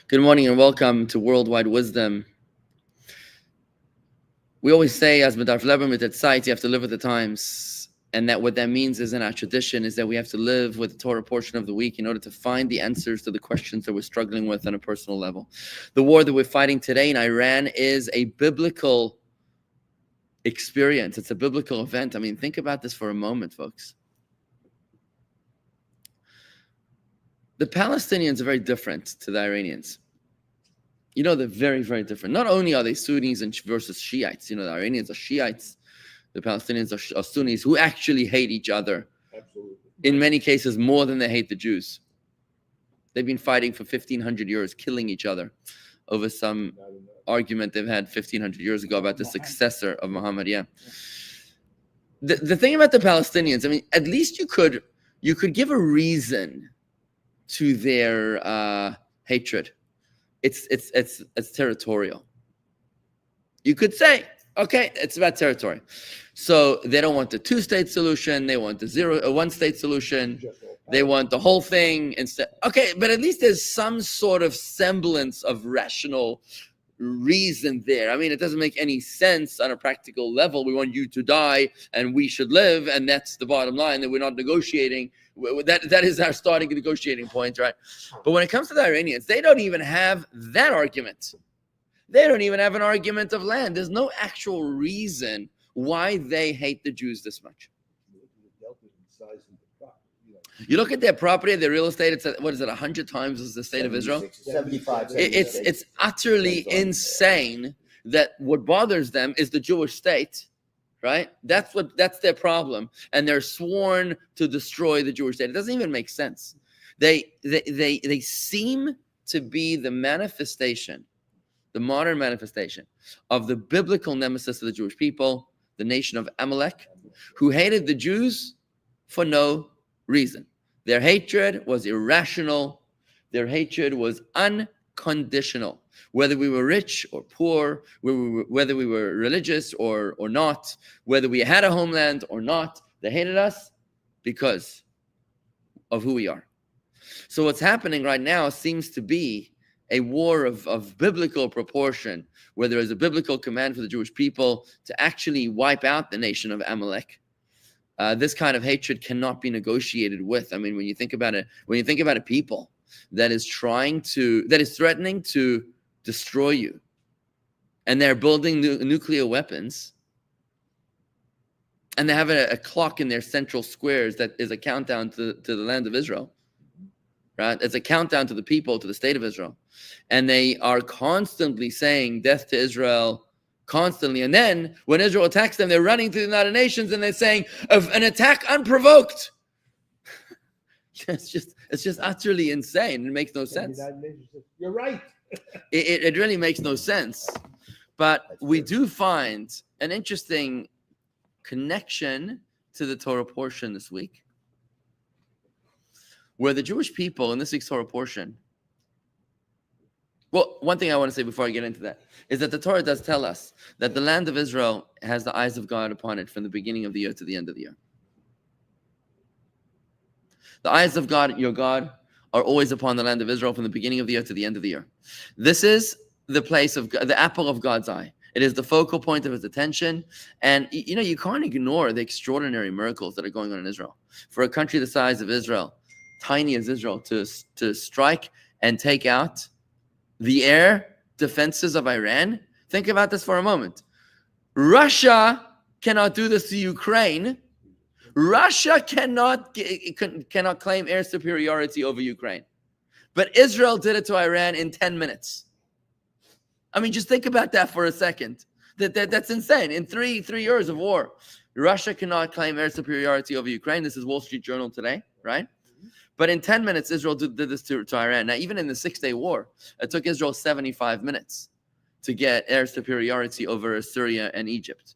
Good morning and welcome to Worldwide Wisdom. We always say, as Medarf Leber mit Zeit, you have to live with the times. And that what that means is in our tradition is that we have to live with the Torah portion of the week in order to find the answers to the questions that we're struggling with on a personal level. The war that we're fighting today in Iran is a biblical experience. It's a biblical event. I mean, think about this for a moment, folks. The Palestinians are very different to the Iranians. You know, they're very, very different. Not only are they Sunnis versus Shiites, the Iranians are Shiites, the Palestinians are Sunnis who actually hate each other. Absolutely. In many cases, more than they hate the Jews. They've been fighting for 1,500 years, killing each other over some argument they've had 1,500 years ago about the successor of Muhammad. Yeah. The thing about the Palestinians, I mean, at least you could give a reason to their hatred. It's territorial. You could say, okay, it's about territory. So they don't want the two-state solution. They want the one-state solution. They want the whole thing instead. Okay, but at least there's some sort of semblance of rational reason there. I mean, it doesn't make any sense on a practical level. We want you to die and we should live, and that's the bottom line, that we're not negotiating. That is our starting negotiating point, right? But when it comes to the Iranians, they don't even have that argument. They don't even have an argument of land. There's no actual reason why they hate the Jews this much. You look at their property, their real estate, it's 100 times as the state of Israel? 75. It's utterly insane that what bothers them is the Jewish state, right? That's their problem. And they're sworn to destroy the Jewish state. It doesn't even make sense. They seem to be the manifestation, the modern manifestation of the biblical nemesis of the Jewish people, the nation of Amalek, who hated the Jews for no reason. Their hatred was irrational. Their hatred was unconditional. Whether we were rich or poor, whether we were religious or not, whether we had a homeland or not, they hated us because of who we are. So what's happening right now seems to be a war of biblical proportion, where there is a biblical command for the Jewish people to actually wipe out the nation of Amalek. This kind of hatred cannot be negotiated with. I mean, when you think about a people that is threatening to destroy you, and they're building nuclear weapons, and they have a clock in their central squares that is a countdown to the land of Israel, right? It's a countdown to the people, to the state of Israel. And they are constantly saying death to Israel, constantly. And then when Israel attacks them, they're running to the United Nations and they're saying, of an attack unprovoked. It's just utterly insane. It makes no sense. You're right. It really makes no sense. But we do find an interesting connection to the Torah portion this week, where the Jewish people in this week's Torah portion, well, one thing I want to say before I get into that is that the Torah does tell us that the land of Israel has the eyes of God upon it from the beginning of the year to the end of the year. The eyes of God, your God, are always upon the land of Israel from the beginning of the year to the end of the year. This is the place of God, the apple of God's eye. It is the focal point of his attention. And, you can't ignore the extraordinary miracles that are going on in Israel. For a country the size of Israel, tiny as Israel, to strike and take out the air defenses of Iran. Think about this for a moment. Russia cannot do this to Ukraine. Russia cannot claim air superiority over Ukraine. But Israel did it to Iran in 10 minutes. I mean, just think about that for a second. That's insane. In three years of war, Russia cannot claim air superiority over Ukraine. This is Wall Street Journal today, right? But in 10 minutes, Israel did this to Iran. Now, even in the 6-day war, it took Israel 75 minutes to get air superiority over Syria and Egypt,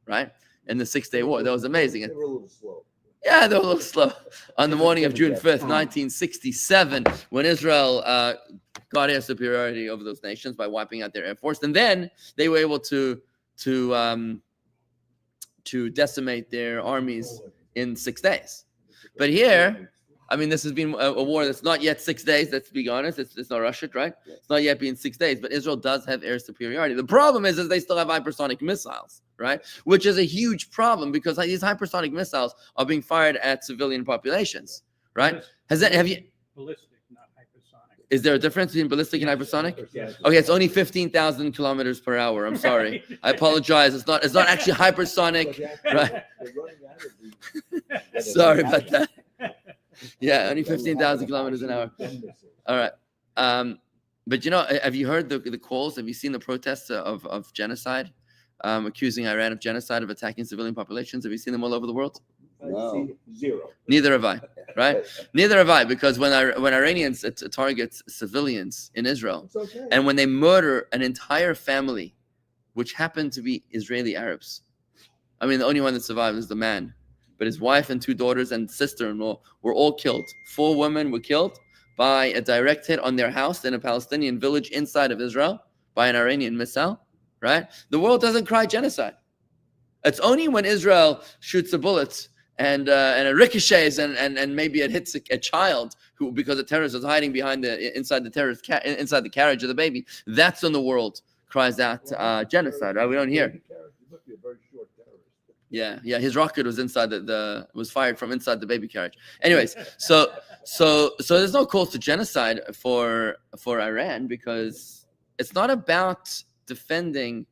right? In the 6-day war. That was amazing. They were a little slow. Yeah, they were a little slow. On the morning of June 5th, 1967, when Israel got air superiority over those nations by wiping out their air force. And then they were able to decimate their armies in 6 days. But here, I mean, this has been a war that's not yet 6 days. Let's be honest. It's not Russian, right? Yes. It's not yet been 6 days, but Israel does have air superiority. The problem is they still have hypersonic missiles, right? Which is a huge problem because these hypersonic missiles are being fired at civilian populations, right? Have you? Ballistic, not hypersonic. Is there a difference between ballistic and hypersonic? Yes. Okay, it's only 15,000 kilometers per hour. I'm sorry. I apologize. It's not actually hypersonic. Right. They're running out of these. Sorry about that. Yeah, only 15,000 kilometers an hour. All right. But have you heard the calls? Have you seen the protests of genocide, accusing Iran of genocide, of attacking civilian populations? Have you seen them all over the world? I've seen zero. Neither have I, right? Neither have I, because when Iranians target civilians in Israel, It's okay. and when they murder an entire family, which happened to be Israeli Arabs, I mean, the only one that survived is the man, but his wife and 2 daughters and sister-in-law were all killed. 4 women were killed by a direct hit on their house in a Palestinian village inside of Israel by an Iranian missile, right? The world doesn't cry genocide. It's only when Israel shoots a bullet and it ricochets and maybe it hits a child who, because a terrorist is hiding behind inside the carriage of the baby, that's when the world cries out genocide, right? We don't hear. You must be a very short terrorist. Yeah. His rocket was inside was fired from inside the baby carriage. Anyways, so there's no calls to genocide for Iran because it's not about defending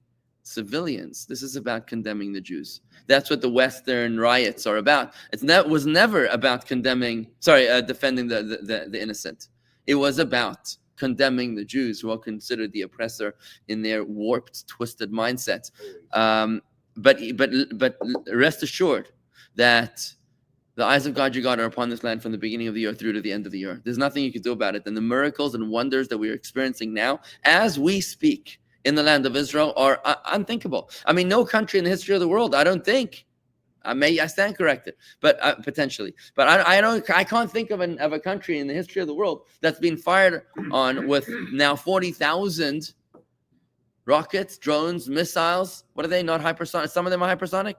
civilians. This is about condemning the Jews. That's what the Western riots are about. Was never about defending the innocent. It was about condemning the Jews, who are considered the oppressor in their warped, twisted mindset. But rest assured that the eyes of God, your God, are upon this land from the beginning of the year through to the end of the year. There's nothing you can do about it. And the miracles and wonders that we are experiencing now, as we speak, in the land of Israel are unthinkable. I mean, no country in the history of the world, I don't think. I stand corrected, but potentially. But I can't think of a country in the history of the world that's been fired on with now 40,000 rockets, drones, missiles. What are they? Not hypersonic. Some of them are hypersonic.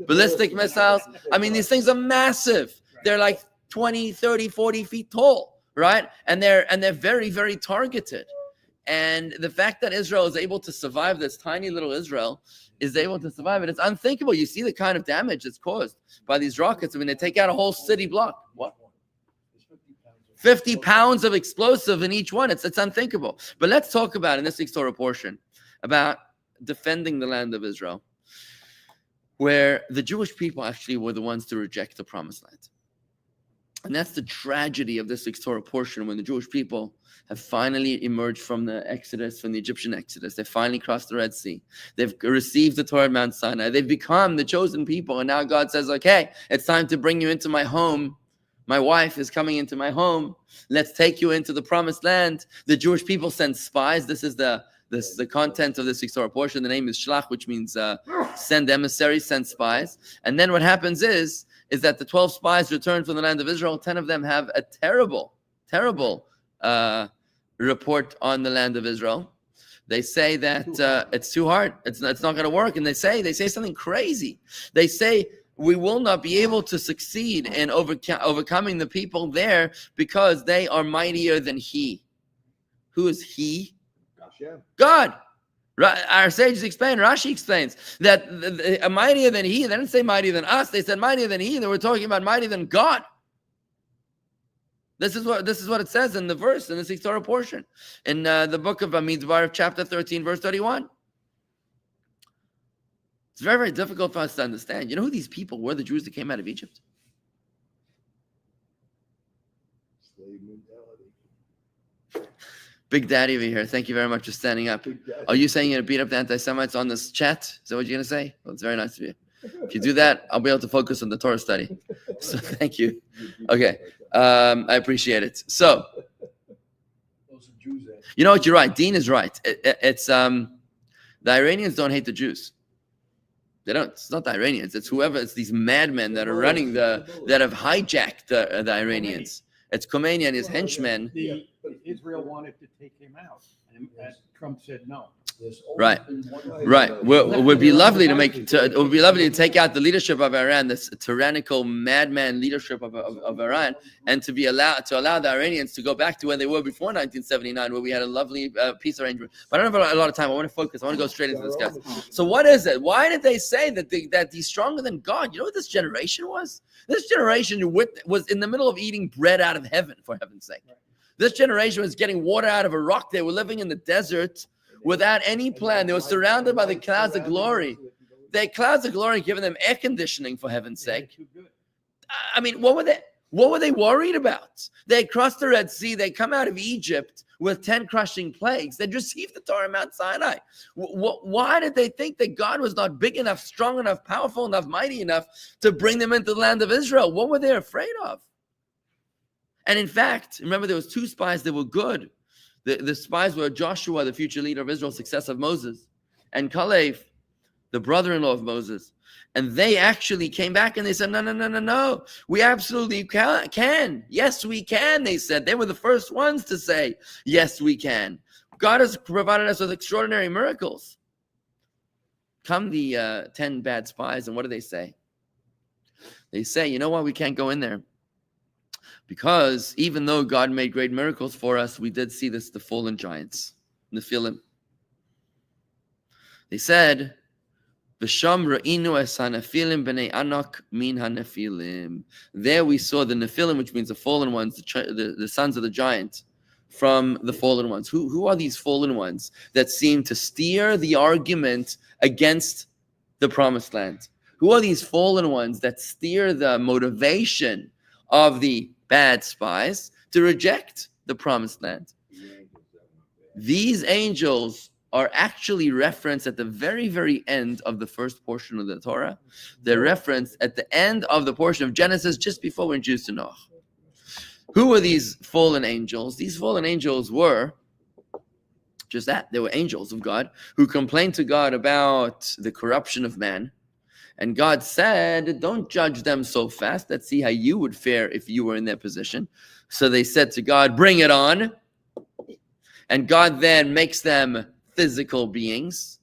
Ballistic missiles. I mean, these things are massive. They're like 20, 30, 40 feet tall, right? And they're very, very targeted. And the fact that Israel is able to survive, this tiny little Israel is able to survive it, it's unthinkable. You see the kind of damage it's caused by these rockets. I mean, they take out a whole city block. What? 50 pounds of explosive in each one. It's unthinkable. But let's talk about, in this week's Torah portion, about defending the land of Israel, where the Jewish people actually were the ones to reject the promised land. And that's the tragedy of this week's Torah portion, when the Jewish people have finally emerged from the Exodus, from the Egyptian Exodus. They finally crossed the Red Sea. They've received the Torah at Mount Sinai. They've become the chosen people. And now God says, okay, it's time to bring you into my home. My wife is coming into my home. Let's take you into the promised land. The Jewish people send spies. This is the content of this week's Torah portion. The name is Shlach, which means send emissaries, send spies. And then what happens is that the 12 spies return from the land of Israel. 10 of them have a terrible report on the land of Israel. They say that it's too hard. It's not going to work. And they say something crazy. They say, we will not be able to succeed in overcoming the people there because they are mightier than he. Who is he? God. Our sages explain, Rashi explains that mightier than he. They didn't say mightier than us. They said mightier than he. They were talking about mightier than God. This is what it says in the verse, in this Torah portion, in the book of Bamidbar, chapter 13, verse 31. It's very, very difficult for us to understand. You know who these people were, the Jews that came out of Egypt? Slave mentality. Big Daddy over here. Thank you very much for standing up. Are you saying you're going to beat up the anti-Semites on this chat? Is that what you're going to say? Well, it's very nice of you. If you do that, I'll be able to focus on the Torah study. So thank you. Okay. I appreciate it. So, you know what? You're right. Dean is right. It's the Iranians don't hate the Jews. They don't. It's not the Iranians. It's whoever. It's these madmen that are that have hijacked the Iranians. It's Khomeini and his henchmen. The Israel wanted to take him out, and Trump said no. Right. Right. It would be lovely it would be lovely to take out the leadership of Iran, this tyrannical madman leadership of Iran, and to allow the Iranians to go back to where they were before 1979, where we had a lovely peace arrangement. But I don't have a lot of time. I want to focus. I want to go straight into this, guys. So what is it? Why did they say that he's stronger than God? You know what this generation was? This generation was in the middle of eating bread out of heaven, for heaven's sake. This generation was getting water out of a rock. They were living in the desert without any plan. They were surrounded by the clouds of glory. The clouds of glory giving them air conditioning, for heaven's sake. I mean, what were they worried about? They had crossed the Red Sea. They come out of Egypt with 10 crushing plagues. They'd received the Torah Mount Sinai. Why did they think that God was not big enough, strong enough, powerful enough, mighty enough to bring them into the land of Israel? What were they afraid of? And in fact, remember, there was 2 spies that were good. The spies were Joshua, the future leader of Israel, successor of Moses, and Caleb, the brother-in-law of Moses. And they actually came back and they said, no. We absolutely can. Yes, we can, they said. They were the first ones to say, yes, we can. God has provided us with extraordinary miracles. Come the 10 bad spies, and what do they say? They say, you know what, we can't go in there. Because even though God made great miracles for us, we did see the fallen giants, Nephilim. They said, "V'sham ra'inu es hanephilim b'nei anak min hanephilim." There we saw the Nephilim, which means the fallen ones, the sons of the giant, from the fallen ones. Who are these fallen ones that seem to steer the argument against the promised land? Who are these fallen ones that steer the motivation of the bad spies to reject the promised land? These angels are actually referenced at the very, very end of the first portion of the Torah. They're referenced at the end of the portion of Genesis, just before we're introduced to Noah. Who were these fallen angels? These fallen angels were just that. They were angels of God who complained to God about the corruption of man. And God said, don't judge them so fast. Let's see how you would fare if you were in their position. So they said to God, bring it on. And God then makes them physical beings.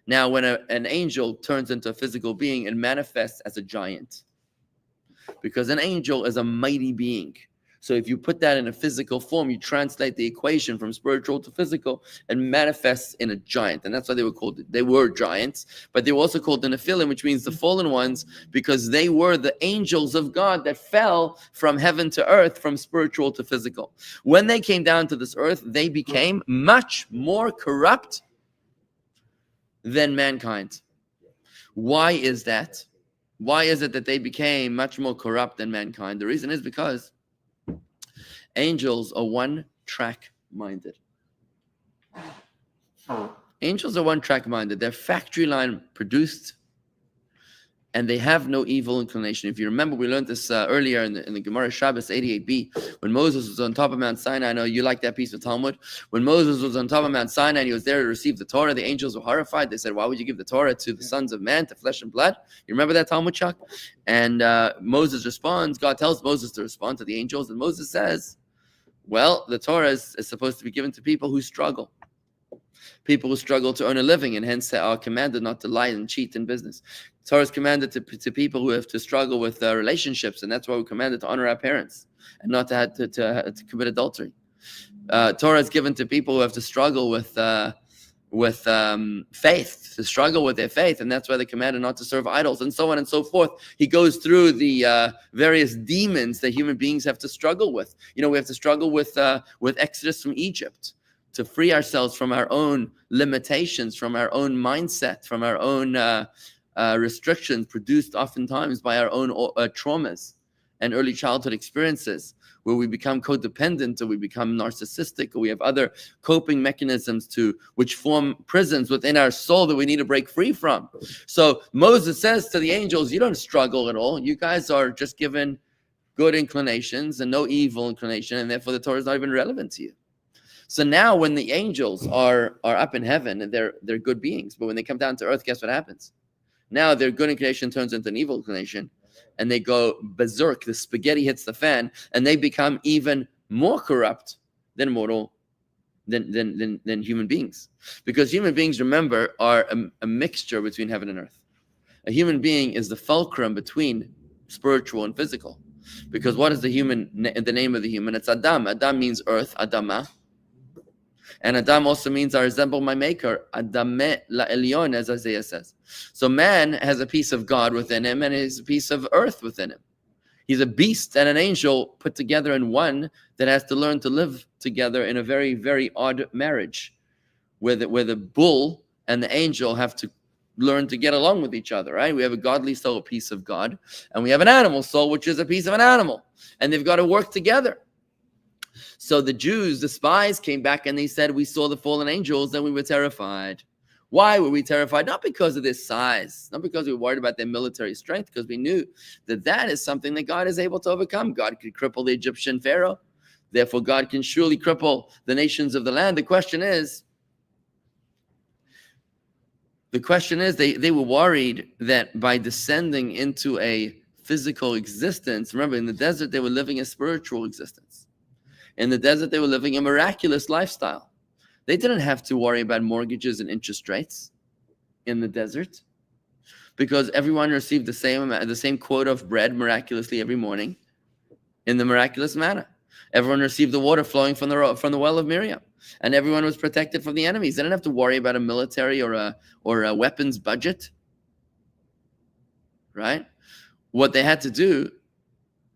Now, when an angel turns into a physical being, it manifests as a giant. Because an angel is a mighty being. So if you put that in a physical form, you translate the equation from spiritual to physical and manifests in a giant. And that's why they were giants, but they were also called the Nephilim, which means the fallen ones, because they were the angels of God that fell from heaven to earth, from spiritual to physical. When they came down to this earth, they became much more corrupt than mankind. Why is that? Why is it that they became much more corrupt than mankind? The reason is because angels are one-track minded. Angels are one-track minded. They're factory line produced, and they have no evil inclination. If you remember, we learned this earlier in the Gemara Shabbos 88b, when Moses was on top of Mount Sinai. I know you like that piece of Talmud. When Moses was on top of Mount Sinai and he was there to receive the Torah, the angels were horrified. They said, why would you give the Torah to the sons of man, to flesh and blood? You remember that Talmud, Chuck? And Moses responds, God tells Moses to respond to the angels, and Moses says, well, the Torah is supposed to be given to people who struggle. People who struggle to earn a living, and hence are commanded not to lie and cheat in business. The Torah is commanded to people who have to struggle with relationships, and that's why we're commanded to honor our parents and not to commit adultery. Torah is given to people who have to struggle with faith, to struggle with their faith, and that's why they're commanded not to serve idols, and so on and so forth. He goes through the various demons that human beings have to struggle with. You know, we have to struggle with Exodus from Egypt, to free ourselves from our own limitations, from our own mindset, from our own restrictions produced oftentimes by our own traumas and early childhood experiences, where we become codependent, or we become narcissistic, or we have other coping mechanisms which form prisons within our soul that we need to break free from. So Moses says to the angels, you don't struggle at all. You guys are just given good inclinations and no evil inclination, and therefore the Torah is not even relevant to you. So now when the angels are up in heaven, and they're good beings, but when they come down to earth, guess what happens? Now their good inclination turns into an evil inclination, and they go berserk. The spaghetti hits the fan, and they become even more corrupt than mortal, than human beings. Because human beings, remember, are a mixture between heaven and earth. A human being is the fulcrum between spiritual and physical. Because what is the name of the human? It's Adam. Adam means earth, Adama. And Adam also means I resemble my maker, Adame la Elyon, as Isaiah says. So man has a piece of God within him and is a piece of earth within him. He's a beast and an angel put together in one that has to learn to live together in a very, very odd marriage, where the bull and the angel have to learn to get along with each other, right? We have a godly soul, a piece of God, and we have an animal soul, which is a piece of an animal, and they've got to work together. So the Jews, the spies, came back and they said, we saw the fallen angels and we were terrified. Why were we terrified? Not because of their size, not because we were worried about their military strength, because we knew that that is something that God is able to overcome. God could cripple the Egyptian Pharaoh. Therefore, God can surely cripple the nations of the land. The question is, they were worried that by descending into a physical existence, remember, in the desert, they were living a spiritual existence. In the desert, they were living a miraculous lifestyle. They didn't have to worry about mortgages and interest rates in the desert, because everyone received the same quota of bread miraculously every morning in the miraculous manner. Everyone received the water flowing from the well of Miriam, and everyone was protected from the enemies. They didn't have to worry about a military or a weapons budget, right? What they had to do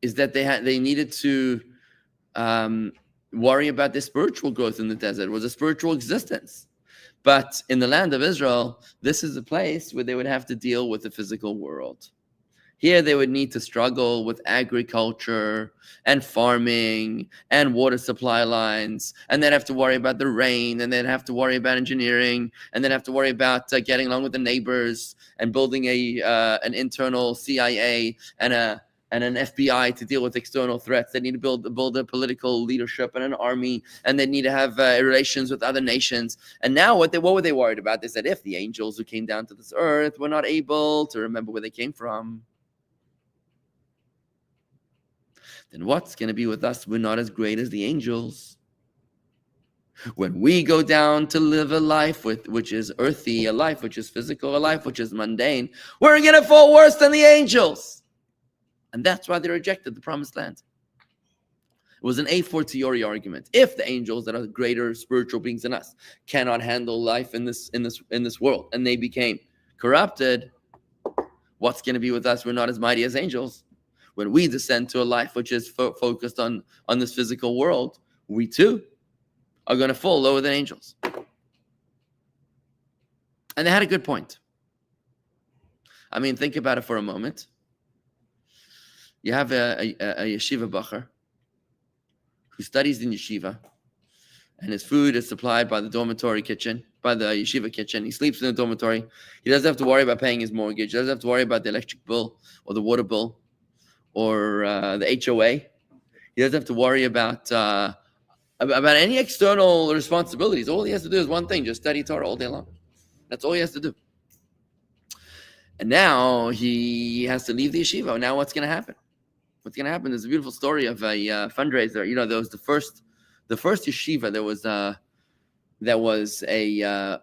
is that they needed to worry about their spiritual growth in the desert. It was a spiritual existence. But in the land of Israel, this is a place where they would have to deal with the physical world. Here they would need to struggle with agriculture and farming and water supply lines, and they'd have to worry about the rain, and they'd have to worry about engineering, and they'd have to worry about getting along with the neighbors and building an internal CIA and an FBI to deal with external threats. They need to build a political leadership and an army, and they need to have relations with other nations. And now what were they worried about? They said, if the angels who came down to this earth were not able to remember where they came from, then what's going to be with us? We're not as great as the angels. When we go down to live a life which is earthy, a life which is physical, a life which is mundane, we're going to fall worse than the angels. And that's why they rejected the promised land. It was an a fortiori argument. If the angels that are greater spiritual beings than us cannot handle life in this world, and they became corrupted, what's going to be with us? We're not as mighty as angels. When we descend to a life which is focused on this physical world, we too are going to fall lower than angels. And they had a good point. I mean, think about it for a moment. You have a yeshiva bacher who studies in yeshiva, and his food is supplied by the dormitory kitchen, by the yeshiva kitchen. He sleeps in the dormitory. He doesn't have to worry about paying his mortgage. He doesn't have to worry about the electric bill or the water bill or the HOA. He doesn't have to worry about any external responsibilities. All he has to do is one thing: just study Torah all day long. That's all he has to do. And now he has to leave the yeshiva. Now what's going to happen? What's going to happen? There's a beautiful story of a fundraiser. You know, there was the first yeshiva. There was a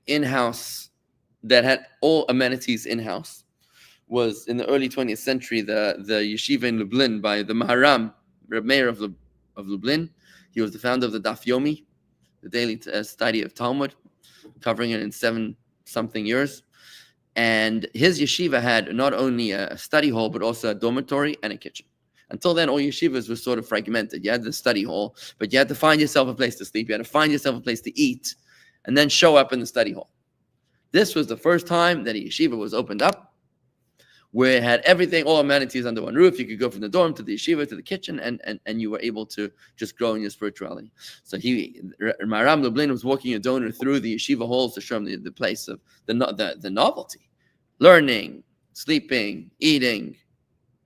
in-house that had all amenities in-house. Was in the early 20th century the yeshiva in Lublin by the Maharam, Reb Meir of Lublin. He was the founder of the Daf Yomi, the daily study of Talmud, covering it in 7-something years. And his yeshiva had not only a study hall, but also a dormitory and a kitchen. Until then, all yeshivas were sort of fragmented. You had the study hall, but you had to find yourself a place to sleep. You had to find yourself a place to eat, and then show up in the study hall. This was the first time that a yeshiva was opened up, where it had everything, all amenities under one roof. You could go from the dorm to the yeshiva to the kitchen, and you were able to just grow in your spirituality. So Maharam Lublin was walking a donor through the yeshiva halls to show him the place of the novelty, learning, sleeping, eating.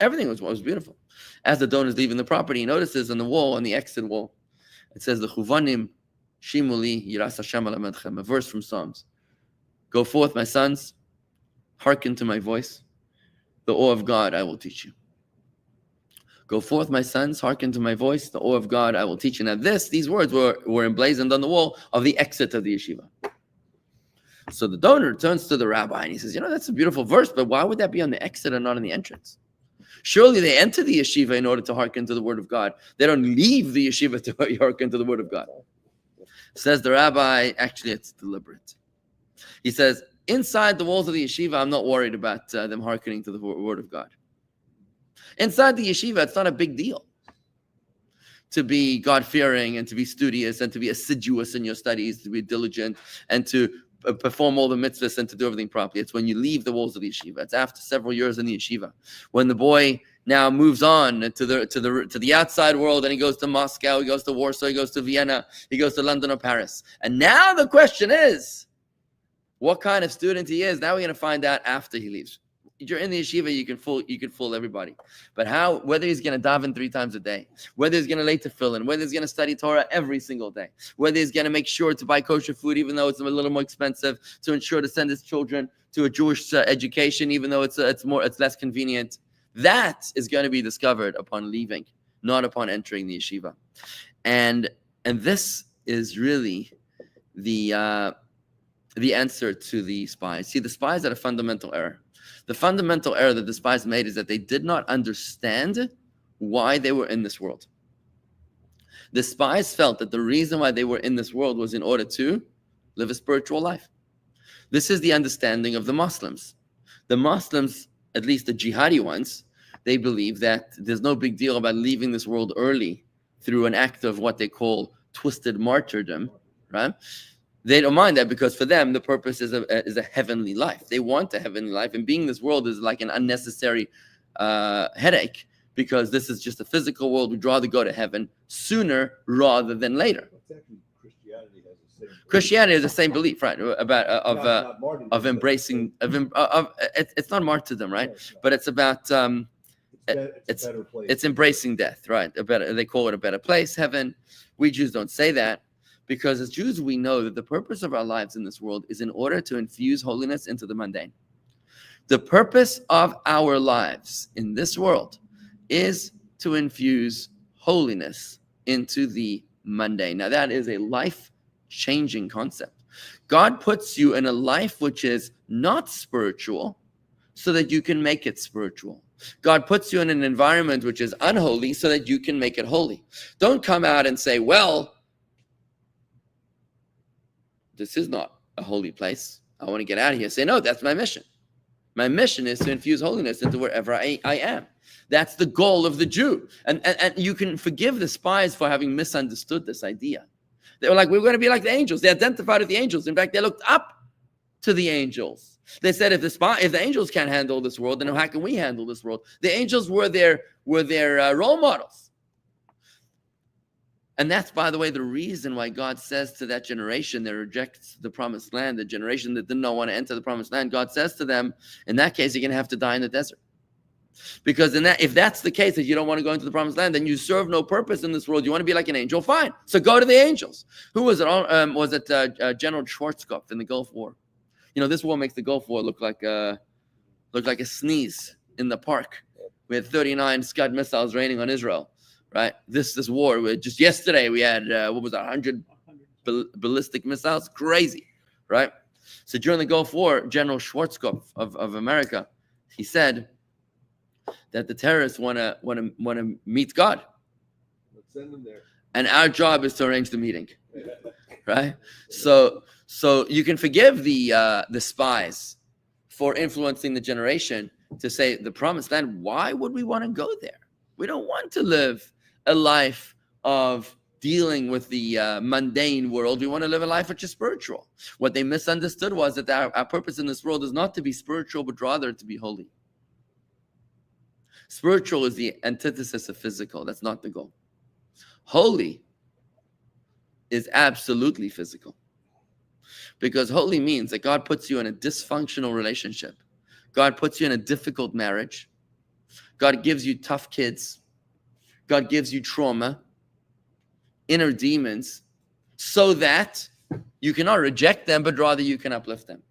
Everything was beautiful. As the donor is leaving the property, he notices on the wall, on the exit wall, it says, the Chuvanim Shimuli Yiras Hashem Alamedchem, a verse from Psalms. Go forth, my sons, hearken to my voice. The awe of God I will teach you. Go forth, my sons, hearken to my voice, the awe of God I will teach you. Now these words were emblazoned on the wall of the exit of the yeshiva. So the donor turns to the rabbi and he says, that's a beautiful verse, but why would that be on the exit and not on the entrance? Surely they enter the yeshiva in order to hearken to the word of God. They don't leave the yeshiva to hearken to the word of God. Says the rabbi, actually it's deliberate. He says, inside the walls of the yeshiva, I'm not worried about them hearkening to the word of God. Inside the yeshiva, it's not a big deal to be God-fearing and to be studious and to be assiduous in your studies, to be diligent and to perform all the mitzvahs and to do everything properly. It's when you leave the walls of the yeshiva. It's after several years in the yeshiva, when the boy now moves on to the outside world, and he goes to Moscow, he goes to Warsaw, he goes to Vienna, he goes to London or Paris. And now the question is, what kind of student he is. Now we're going to find out after he leaves. You're in the yeshiva, you can fool everybody. But whether he's going to daven 3 times a day, whether he's going to lay tefillin, whether he's going to study Torah every single day, whether he's going to make sure to buy kosher food, even though it's a little more expensive, to ensure to send his children to a Jewish education, even though it's less convenient, that is going to be discovered upon leaving, not upon entering the yeshiva. And this is really the answer to the spies. See, the spies had a fundamental error. The fundamental error that the spies made is that they did not understand why they were in this world. The spies felt that the reason why they were in this world was in order to live a spiritual life. This is the understanding of the Muslims. The Muslims, at least the jihadi ones, they believe that there's no big deal about leaving this world early through an act of what they call twisted martyrdom, right? They don't mind that because for them, the purpose is a heavenly life. They want a heavenly life, and being in this world is like an unnecessary headache because this is just a physical world. We'd rather go to heaven sooner rather than later. Christianity has the same belief, right? About of embracing it's not martyrdom, right? But it's about it's embracing death, right? They call it a better place, heaven. We Jews don't say that. Because as Jews, we know that the purpose of our lives in this world is in order to infuse holiness into the mundane. The purpose of our lives in this world is to infuse holiness into the mundane. Now, that is a life-changing concept. God puts you in a life which is not spiritual so that you can make it spiritual. God puts you in an environment which is unholy so that you can make it holy. Don't come out and say, well, this is not a holy place. I want to get out of here. Say, no, that's my mission. My mission is to infuse holiness into wherever I am. That's the goal of the Jew. And you can forgive the spies for having misunderstood this idea. They were like, we're going to be like the angels. They identified with the angels. In fact, they looked up to the angels. They said, if the angels can't handle this world, then how can we handle this world? The angels were their role models. And that's, by the way, the reason why God says to that generation that rejects the promised land, the generation that did not want to enter the promised land, God says to them, in that case, you're going to have to die in the desert. Because if that's the case, that you don't want to go into the promised land, then you serve no purpose in this world. You want to be like an angel? Fine. So go to the angels. Who was it? Was it General Schwarzkopf in the Gulf War? This war makes the Gulf War look like a sneeze in the park. We had 39 Scud missiles raining on Israel. Right, this war. Just yesterday we had 100 ballistic missiles. Crazy, right? So during the Gulf War, General Schwarzkopf of America, he said that the terrorists want to meet God. Let's send them there. And our job is to arrange the meeting, right? So you can forgive the spies for influencing the generation to say the promised land. Why would we want to go there? We don't want to live a life of dealing with the mundane world. We want to live a life which is spiritual. What they misunderstood was that our purpose in this world is not to be spiritual, but rather to be holy. Spiritual is the antithesis of physical. That's not the goal. Holy is absolutely physical. Because holy means that God puts you in a dysfunctional relationship. God puts you in a difficult marriage. God gives you tough kids. God gives you trauma, inner demons, so that you cannot reject them, but rather you can uplift them.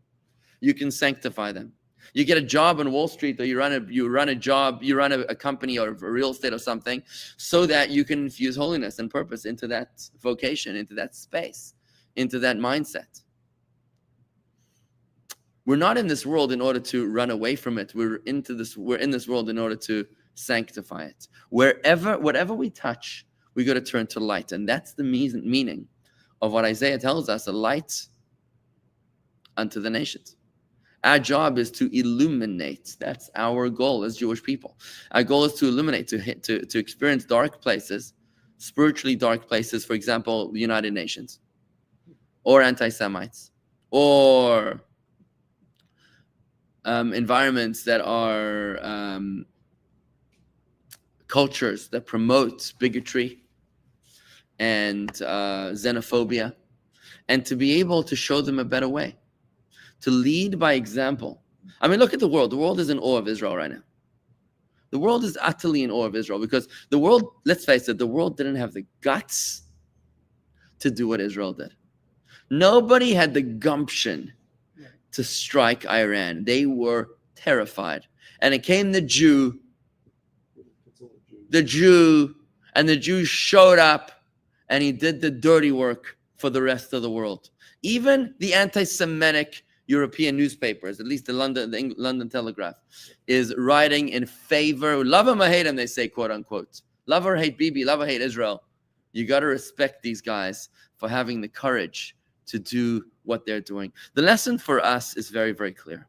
You can sanctify them. You get a job on Wall Street, or you run a company or a real estate or something, so that you can infuse holiness and purpose into that vocation, into that space, into that mindset. We're not in this world in order to run away from it. We're in this world in order to sanctify it. Whatever we touch, we got to turn to light. And that's the meaning of what Isaiah tells us, a light unto the nations. Our job is to illuminate. That's our goal as Jewish people. Our goal is to illuminate, to experience dark places, spiritually dark places, for example, the United Nations, or anti-Semites, or environments that are cultures that promote bigotry and xenophobia, and to be able to show them a better way, to lead by example. I mean, look at the world. The world is in awe of Israel right now. The world is utterly in awe of Israel because the world, let's face it, the world didn't have the guts to do what Israel did. Nobody had the gumption to strike Iran. They were terrified. And it came the Jew, and the Jew showed up, and he did the dirty work for the rest of the world. Even the anti-Semitic European newspapers, at least the London Telegraph, is writing in favor. Love him or hate him, they say, quote unquote. Love or hate Bibi, love or hate Israel. You got to respect these guys for having the courage to do what they're doing. The lesson for us is very, very clear.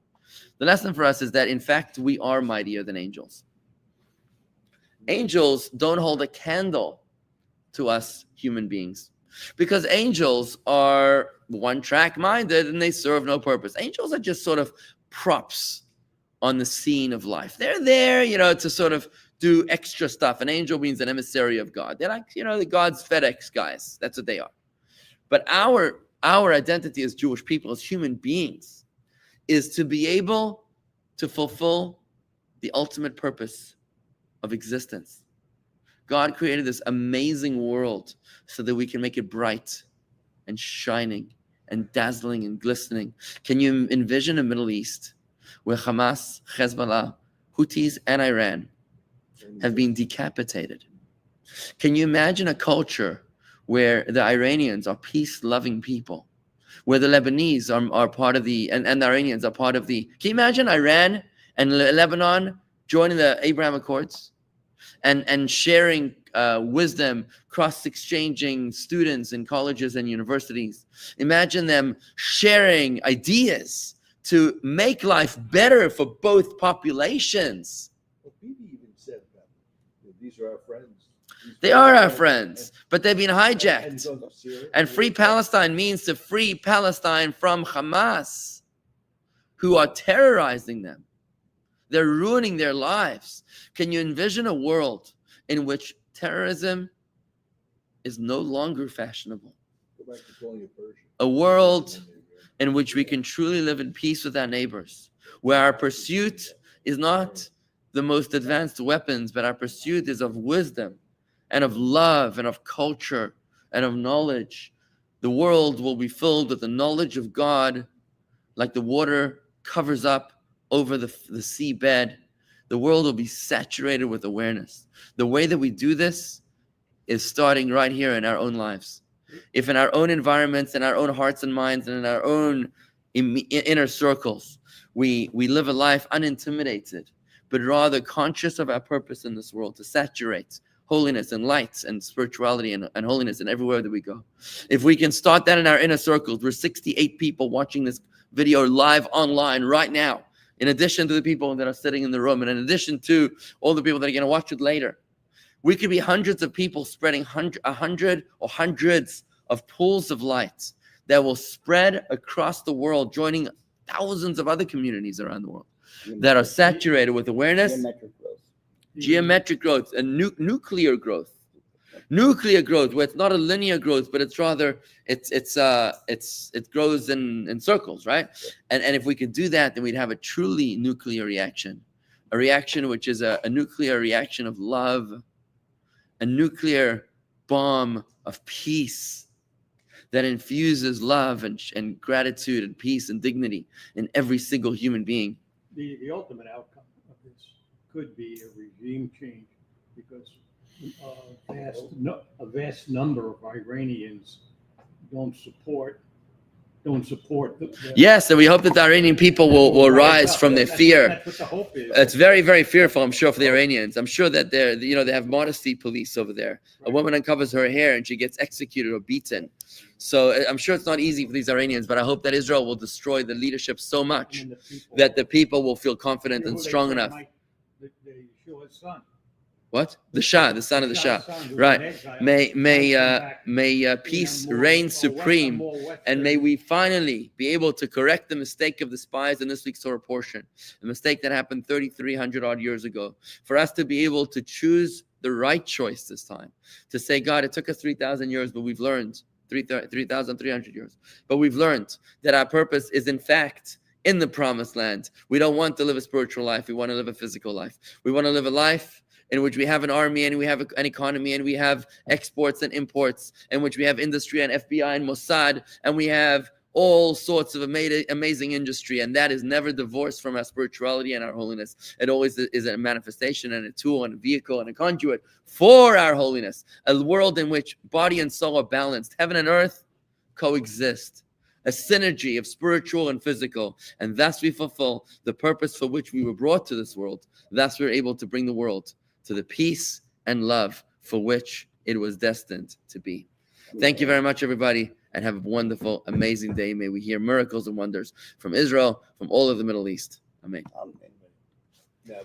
The lesson for us is that, in fact, we are mightier than angels. Angels don't hold a candle to us human beings, because angels are one-track minded and they serve no purpose. Angels are just sort of props on the scene of life. They're there, to sort of do extra stuff. An angel means an emissary of God. They're like, the God's FedEx guys. That's what they are. But our identity as Jewish people, as human beings, is to be able to fulfill the ultimate purpose of existence. God created this amazing world so that we can make it bright and shining and dazzling and glistening. Can you envision a Middle East where Hamas, Hezbollah, Houthis, and Iran have been decapitated? Can you imagine a culture where the Iranians are peace-loving people, where the Lebanese are part of the, and the Iranians are part of the, can you imagine Iran and Lebanon joining the Abraham Accords and sharing wisdom, cross-exchanging students in colleges and universities? Imagine them sharing ideas to make life better for both populations. Well, Bibi even said that these are our friends. They are our friends, but they've been hijacked. And free Palestine means to free Palestine from Hamas, who are terrorizing them. They're ruining their lives. Can you envision a world in which terrorism is no longer fashionable? Go back to calling it Persian. A world in which we can truly live in peace with our neighbors, where our pursuit is not the most advanced weapons, but our pursuit is of wisdom and of love and of culture and of knowledge. The world will be filled with the knowledge of God like the water covers up over the seabed. The world will be saturated with awareness. The way that we do this is starting right here in our own lives. If in our own environments, in our own hearts and minds, and in our own inner circles, we live a life unintimidated, but rather conscious of our purpose in this world, to saturate holiness and light and spirituality and holiness in everywhere that we go. If we can start that in our inner circles, we're 68 people watching this video live online right now, in addition to the people that are sitting in the room, and in addition to all the people that are going to watch it later. We could be hundreds of people spreading hundreds of pools of light that will spread across the world, joining thousands of other communities around the world that are saturated with awareness, geometric growth, and nuclear growth. Nuclear growth, where it's not a linear growth, but it's rather it grows in circles, right? And if we could do that, then we'd have a truly nuclear reaction, a reaction which is a nuclear reaction of love, a nuclear bomb of peace that infuses love and gratitude and peace and dignity in every single human being. the ultimate outcome of this could be a regime change because a vast number of Iranians don't support Yes, and we hope that the Iranian people will rise from their fear. That's what the hope is. It's very, very fearful, I'm sure, for the Iranians. I'm sure that they have modesty police over there. A woman uncovers her hair and she gets executed or beaten. So I'm sure it's not easy for these Iranians, but I hope that Israel will destroy the leadership so much that the people will feel confident and strong enough. The Yeshua's son. What? The Shah, the son of the Shah. Right. May peace reign supreme, and may we finally be able to correct the mistake of the spies in this week's Torah portion, the mistake that happened 3,300 odd years ago, for us to be able to choose the right choice this time, to say, God, it took us 3,000 years, but we've learned, 3,300 years, but we've learned that our purpose is in fact in the promised land. We don't want to live a spiritual life. We want to live a physical life. We want to live a life in which we have an army and we have an economy and we have exports and imports, in which we have industry and FBI and Mossad, and we have all sorts of amazing industry, and that is never divorced from our spirituality and our holiness. It always is a manifestation and a tool and a vehicle and a conduit for our holiness, a world in which body and soul are balanced, heaven and earth coexist, a synergy of spiritual and physical, and thus we fulfill the purpose for which we were brought to this world. Thus we're able to bring the world to the peace and love for which it was destined to be. Thank you very much, everybody, and have a wonderful, amazing day. May we hear miracles and wonders from Israel, from all of the Middle East. Amen. Now,